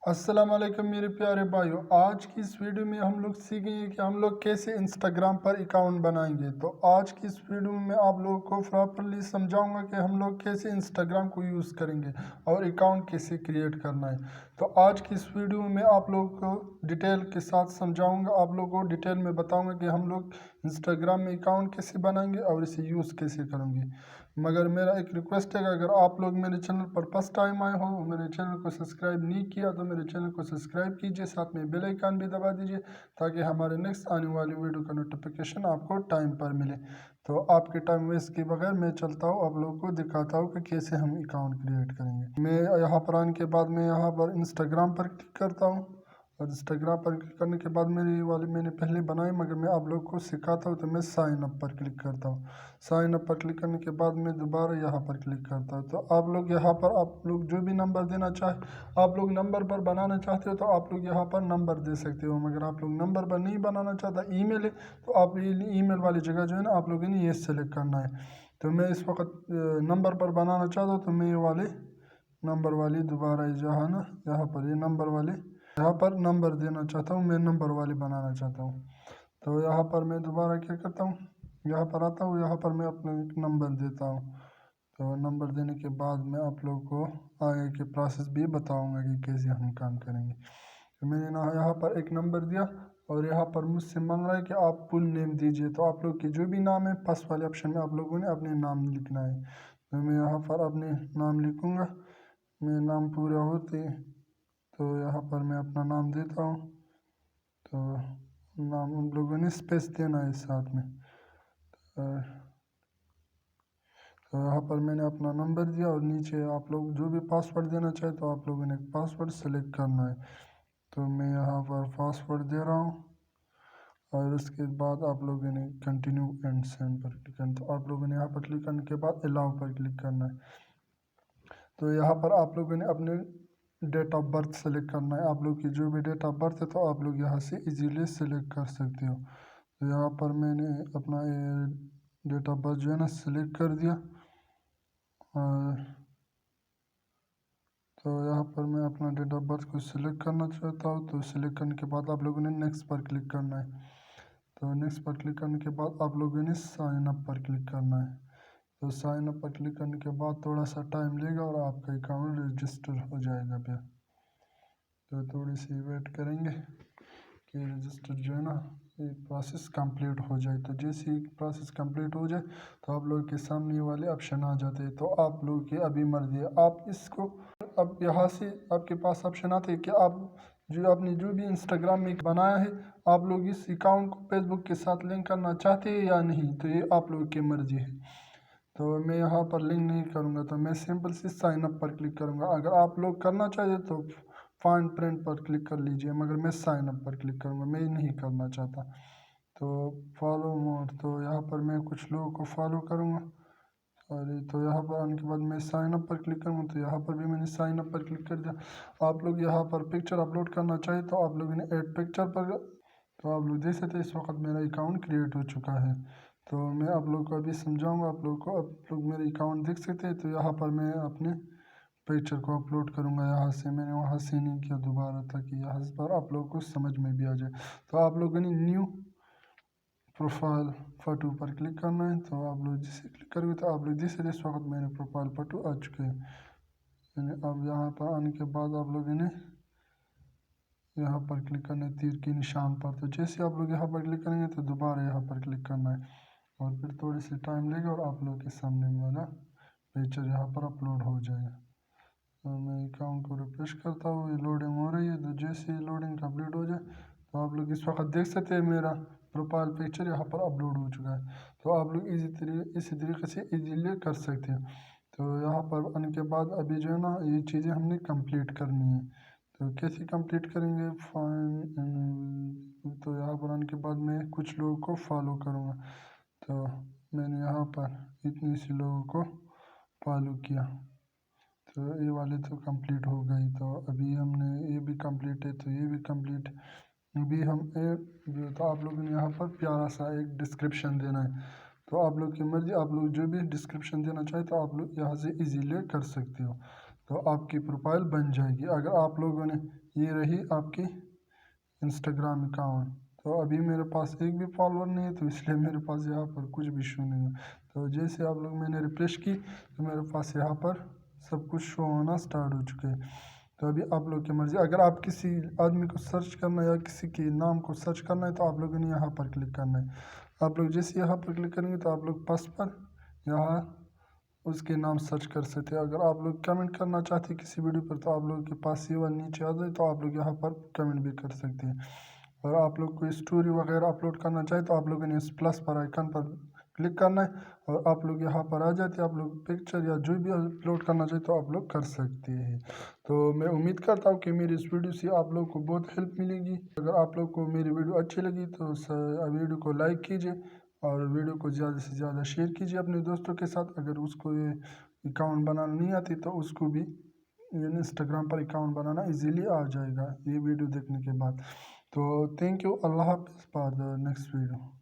अस्सलाम वालेकुम मेरे प्यारे भाइयों। आज की इस वीडियो में हम लोग सीखेंगे कि हम लोग कैसे इंस्टाग्राम पर अकाउंट बनाएंगे। तो आज की इस वीडियो में मैं आप लोगों को प्रॉपरली समझाऊंगा कि हम लोग कैसे इंस्टाग्राम को यूज़ करेंगे और अकाउंट कैसे क्रिएट करना है। तो आज की इस वीडियो में आप लोगों को डिटेल के साथ समझाऊंगा, आप लोगों को डिटेल में बताऊंगा कि हम लोग इंस्टाग्राम में अकाउंट कैसे बनाएंगे और इसे यूज़ कैसे करेंगे। मगर मेरा एक रिक्वेस्ट है कि अगर आप लोग मेरे चैनल पर फर्स्ट टाइम आए हो, मेरे चैनल को सब्सक्राइब नहीं किया तो मेरे चैनल को सब्सक्राइब कीजिए, साथ में बेल आइकन भी दबा दीजिए ताकि हमारे नेक्स्ट आने वाली वीडियो का नोटिफिकेशन आपको टाइम पर मिले। तो आपके टाइम वेस्ट के बगैर मैं चलता हूँ, आप लोगों को दिखाता हूँ कि कैसे हम अकाउंट क्रिएट करेंगे। मैं यहाँ पर आने के बाद मैं यहाँ पर इंस्टाग्राम पर क्लिक करता हूँ और इंस्टाग्राम पर क्लिक करने के बाद मैंने पहले बनाई, मगर मैं आप लोग को सिखाता हूँ। तो मैं साइन अप पर क्लिक करता हूँ। साइन अप पर क्लिक करने के बाद मैं दोबारा यहाँ पर क्लिक करता हूँ। तो आप लोग यहाँ पर आप लोग जो भी नंबर देना चाहे, आप लोग नंबर पर बनाना चाहते हो तो आप लोग यहाँ पर नंबर दे सकते हो। मगर आप लोग नंबर पर नहीं बनाना चाहता, ईमेल है, तो आप ईमेल वाली जगह जो है ना, आप लोगों ने ये सेलेक्ट करना है। तो मैं इस वक्त नंबर पर बनाना चाहता हूँ, तो मैं ये वाले नंबर वाली दोबारा जहाँ ना यहाँ पर ये नंबर वाले यहाँ पर नंबर देना चाहता हूँ, मैं नंबर वाली बनाना चाहता हूँ। तो यहाँ पर मैं दोबारा क्या करता हूँ, यहाँ पर आता हूँ, यहाँ पर मैं अपना एक नंबर देता हूँ। तो नंबर देने के बाद मैं आप लोगों को आगे के प्रोसेस भी बताऊँगा कि कैसे हम काम करेंगे। तो मैंने ना यहाँ पर एक नंबर दिया और यहाँ पर मुझसे मांग रहा है कि आप फुल नेम दीजिए। तो आप लोग की जो भी नाम है, फर्स्ट वाले ऑप्शन में आप लोगों ने अपने नाम लिखना है। तो मैं यहाँ पर अपने नाम लिखूँगा। मेरे नाम पूरा होते तो यहाँ पर मैं अपना नाम देता हूँ। तो नाम उन लोगों ने स्पेस देना है साथ में। तो यहाँ पर मैंने अपना नंबर दिया और नीचे आप लोग जो भी पासवर्ड देना चाहे तो आप लोगों ने पासवर्ड सेलेक्ट करना है। तो मैं यहाँ पर पासवर्ड दे रहा हूँ और उसके बाद आप लोगों ने कंटिन्यू एंड सेंड पर क्लिक करना। तो आप लोगों ने यहाँ पर क्लिक करने के बाद अलाउ पर क्लिक करना है। तो यहाँ पर आप लोगों ने अपने डेट ऑफ बर्थ सेलेक्ट करना है। आप लोग की जो भी डेट ऑफ बर्थ है तो आप लोग यहाँ से इजीली सेलेक्ट कर सकते हो। तो यहाँ पर मैंने अपना डेट ऑफ बर्थ जो है ना सेलेक्ट कर दिया। और तो यहाँ पर मैं अपना डेट ऑफ बर्थ को सिलेक्ट करना चाहता हूँ। तो सिलेक्ट करने के बाद आप लोगों ने नेक्स्ट पर क्लिक करना है। तो नेक्स्ट पर क्लिक करने के बाद आप लोगों ने साइन अप पर क्लिक करना है। तो साइन अप पर क्लिक करने के बाद थोड़ा सा टाइम लेगा और आपका अकाउंट रजिस्टर हो जाएगा फिर। तो थोड़ी सी वेट करेंगे कि रजिस्टर जो है ना ये प्रोसेस कंप्लीट हो जाए। तो जैसे ही प्रोसेस कंप्लीट हो जाए तो आप लोगों के सामने ये वाले ऑप्शन आ जाते हैं। तो आप लोगों की अभी मर्जी है, आप इसको अब यहाँ से आपके पास ऑप्शन आते हैं कि आप जो आपने जो भी इंस्टाग्राम में बनाया है, आप लोग इस अकाउंट को फेसबुक के साथ लिंक करना चाहते हैं या नहीं। तो ये आप लोगों की मर्जी है। तो मैं यहाँ पर लिंक नहीं करूँगा, तो मैं सिंपल से साइन अप पर क्लिक करूँगा। अगर आप लोग करना चाहिए तो फाइंड प्रिंट पर क्लिक कर लीजिए, मगर मैं साइन अप पर क्लिक करूँगा, मैं नहीं करना चाहता। तो फॉलो मोर, तो यहाँ पर मैं कुछ लोगों को फॉलो करूँगा। सॉरी, तो यहाँ पर आने के बाद मैं साइन अप पर क्लिक करूँगा। तो यहाँ पर भी मैंने साइन अप पर क्लिक कर दिया। आप लोग यहाँ पर पिक्चर अपलोड करना चाहे तो आप लोगों ने ऐड पिक्चर पर, तो आप लोग देख सकते हैं इस वक्त मेरा अकाउंट क्रिएट हो चुका है। तो मैं आप लोग को अभी समझाऊंगा, आप लोग को आप लोग मेरे अकाउंट देख सकते हैं। तो यहाँ पर मैं अपने पिक्चर को अपलोड करूँगा यहाँ से, मैंने वहाँ से नहीं किया दोबारा, ताकि यहाँ पर आप लोगों को समझ में भी आ जाए। तो आप लोगों ने न्यू प्रोफाइल फ़ोटो पर क्लिक करना है। तो आप लोग जिसे क्लिक करोगे तो आप लोग जिसे इस वक्त मेरे प्रोफाइल फ़ोटो आ चुके हैं। अब यहाँ पर आने के बाद आप लोगों ने यहाँ पर क्लिक करना है तीर के निशान पर। तो जैसे आप लोग यहाँ पर क्लिक करेंगे तो दोबारा यहाँ पर क्लिक करना है और फिर थोड़ी सी टाइम लेगा और आप लोग के सामने वाला पिक्चर यहाँ पर अपलोड हो जाएगा। तो मैं अकाउंट को रिफ्रेश करता हूँ, ये लोडिंग हो रही है। तो जैसे ही लोडिंग कंप्लीट हो जाए तो आप लोग इस वक्त देख सकते हैं मेरा प्रोफाइल पिक्चर यहाँ पर अपलोड हो चुका है। तो आप लोग इसी तरीके से इजीली कर सकते हैं। तो यहाँ पर आने के बाद अभी जो है ना ये चीज़ें हमने कंप्लीट करनी है। तो कैसे कंप्लीट करेंगे, तो यहाँ पर आने के बाद मैं कुछ लोगों को फॉलो करूँगा। तो मैंने यहाँ पर इतनी सी लोगों को फॉलो किया। तो ये वाले तो कंप्लीट हो गई। तो अभी हमने ये भी कंप्लीट है, तो ये भी कंप्लीट। अभी हम जो तो आप लोगों ने यहाँ पर प्यारा सा एक डिस्क्रिप्शन देना है। तो आप लोग की मर्ज़ी, आप लोग जो भी डिस्क्रिप्शन देना चाहे तो आप लोग यहाँ से इजीली कर सकते हो। तो आपकी प्रोफाइल बन जाएगी। अगर आप लोगों ने, ये रही आपकी इंस्टाग्राम अकाउंट। तो अभी मेरे पास एक भी फॉलोअर नहीं है, तो इसलिए मेरे पास यहाँ पर कुछ भी शो नहीं है। तो जैसे आप लोग मैंने रिफ्रेश की तो मेरे पास यहाँ पर सब कुछ शो होना स्टार्ट हो चुके हैं। तो अभी आप लोग की मर्ज़ी, अगर आप किसी आदमी को सर्च करना है या किसी के नाम को सर्च करना है तो आप लोगों ने यहाँ पर क्लिक करना है। आप लोग जैसे यहाँ पर क्लिक करेंगे तो आप लोग फर्स्ट पर यहाँ उसके नाम सर्च कर सकते हैं। अगर आप लोग कमेंट करना चाहते हैं किसी वीडियो पर तो आप लोगों के पास ये वाला नीचे आ जाए, तो आप लोग यहाँ पर कमेंट भी कर सकते हैं। और आप लोग कोई स्टोरी वगैरह अपलोड करना चाहे तो आप लोगों ने इस प्लस पर आइकन पर क्लिक करना है और आप लोग यहाँ पर आ जाते हैं। आप लोग पिक्चर या जो भी अपलोड करना चाहे तो आप लोग कर सकते हैं। तो मैं उम्मीद करता हूँ कि मेरी इस वीडियो से आप लोग को बहुत हेल्प मिलेगी। अगर आप लोग को मेरी वीडियो अच्छी लगी तो वीडियो को लाइक कीजिए और वीडियो को ज़्यादा से ज़्यादा शेयर कीजिए अपने दोस्तों के साथ। अगर उसको ये अकाउंट बनाना नहीं आती तो उसको भी इंस्टाग्राम पर अकाउंट बनाना इजीली आ जाएगा ये वीडियो देखने के बाद। तो थैंक यू, अल्लाह हाफिज़, फॉर द नेक्स्ट वीडियो।